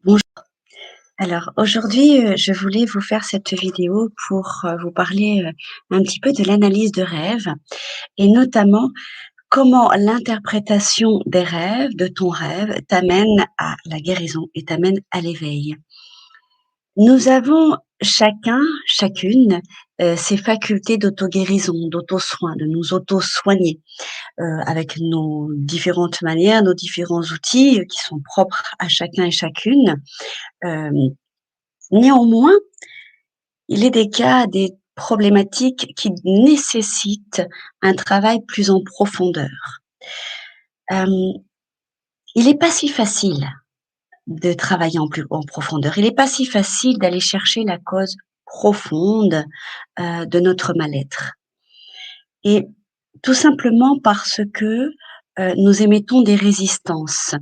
Bonjour. Alors aujourd'hui, je voulais vous faire cette vidéo pour, vous parler, un petit peu de l'analyse de rêve et notamment comment l'interprétation des rêves, de ton rêve, t'amène à la guérison et t'amène à l'éveil. Nous avons chacun, chacune, ces facultés d'auto-guérison, d'auto-soin, de nous auto-soigner, avec nos différentes manières, nos différents outils, qui sont propres à chacun et chacune. Hem, Néanmoins, il est des cas, des problématiques qui nécessitent un travail plus en profondeur. Hem, il n'est pas si facile de travailler en profondeur. Il n'est pas si facile d'aller chercher la cause profonde, de notre mal-être et tout simplement parce que, nous émettons des résistances.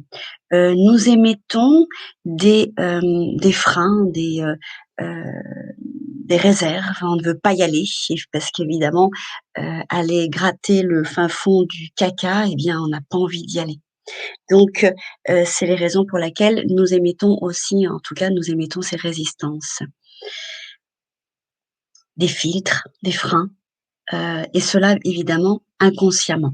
Nous émettons des freins, heu, des réserves. On ne veut pas y aller parce qu'évidemment, aller gratter le fin fond du caca eh bien, on n'a pas envie d'y aller. Donc, c'est les raisons pour lesquelles nous émettons aussi, en tout cas, nous émettons ces résistances. Des filtres, des freins, et cela évidemment inconsciemment.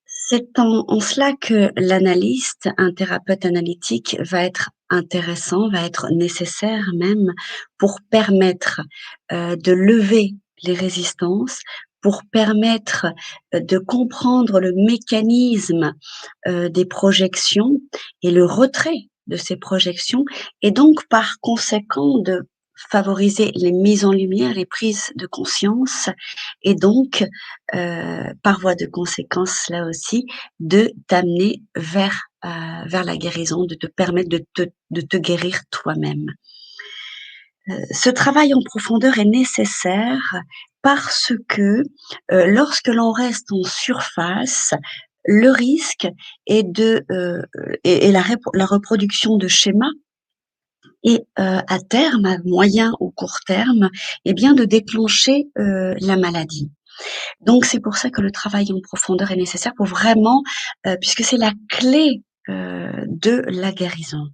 C'est en cela que l'analyste, un thérapeute analytique va être intéressant, va être nécessaire même pour permettre, de lever les résistances, pour permettre, de comprendre le mécanisme, des projections et le retrait de ces projections et donc par conséquent de favoriser les mises en lumière, les prises de conscience et donc, par voie de conséquence là aussi, de t'amener vers la guérison, de te permettre de te guérir toi-même. Ce travail en profondeur est nécessaire parce que, lorsque l'on reste en surface, le risque est de, est la reproduction de schémas et à terme, à moyen ou court terme, eh bien de déclencher, la maladie. Donc c'est pour ça que le travail en profondeur est nécessaire pour vraiment, puisque c'est la clé, de la guérison.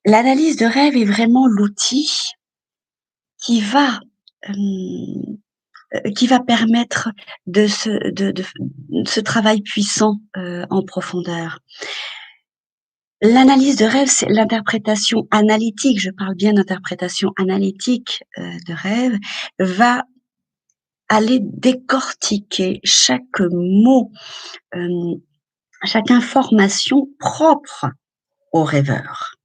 L'analyse de rêve est vraiment l'outil qui va, hem, qui va permettre ce travail puissant, en profondeur. L'analyse de rêve, c'est l'interprétation analytique, je parle bien d'interprétation analytique, de rêve, va aller décortiquer chaque mot, hem, chaque information propre au rêveur.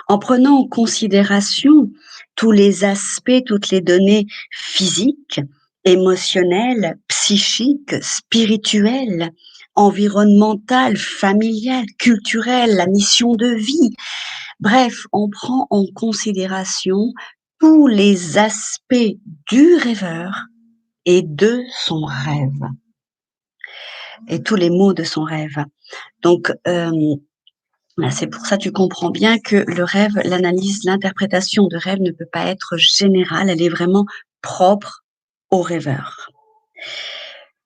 En prenant en considération tous les aspects, toutes les données physiques, émotionnelles, psychiques, spirituelles, environnementales, familiales, culturelles, la mission de vie. Bref, on prend en considération tous les aspects du rêveur et de son rêve et tous les mots de son rêve. Donc, voilà, c'est pour ça, tu comprends bien que le rêve, l'analyse, l'interprétation de rêve ne peut pas être générale, elle est vraiment propre au rêveur.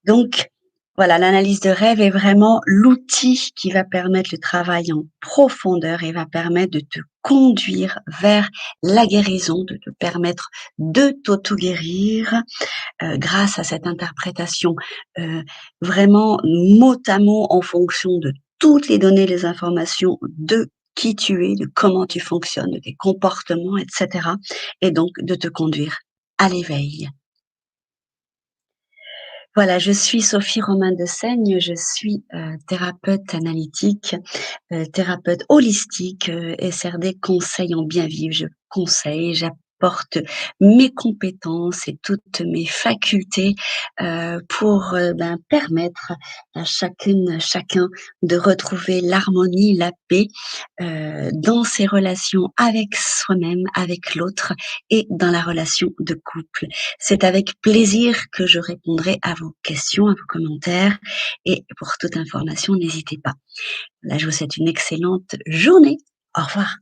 Donc, voilà, l'analyse de rêve est vraiment l'outil qui va permettre le travail en profondeur et va permettre de te conduire vers la guérison, de te permettre de t'auto-guérir, grâce à cette interprétation, vraiment mot à mot en fonction de toutes les données, les informations de qui tu es, de comment tu fonctionnes, de tes comportements et cetera et donc de te conduire à l'éveil. Voilà, je suis Sophie Romain de Seigne, je suis, thérapeute analytique, thérapeute holistique, SRD conseil en bien vivre. Je conseille, j'apporte mes compétences et toutes mes facultés, pour, permettre à chacune, chacun de retrouver l'harmonie, la paix, dans ses relations avec soi-même, avec l'autre et dans la relation de couple. C'est avec plaisir que je répondrai à vos questions, à vos commentaires et pour toute information, n'hésitez pas. Là, je vous souhaite une excellente journée. Au revoir.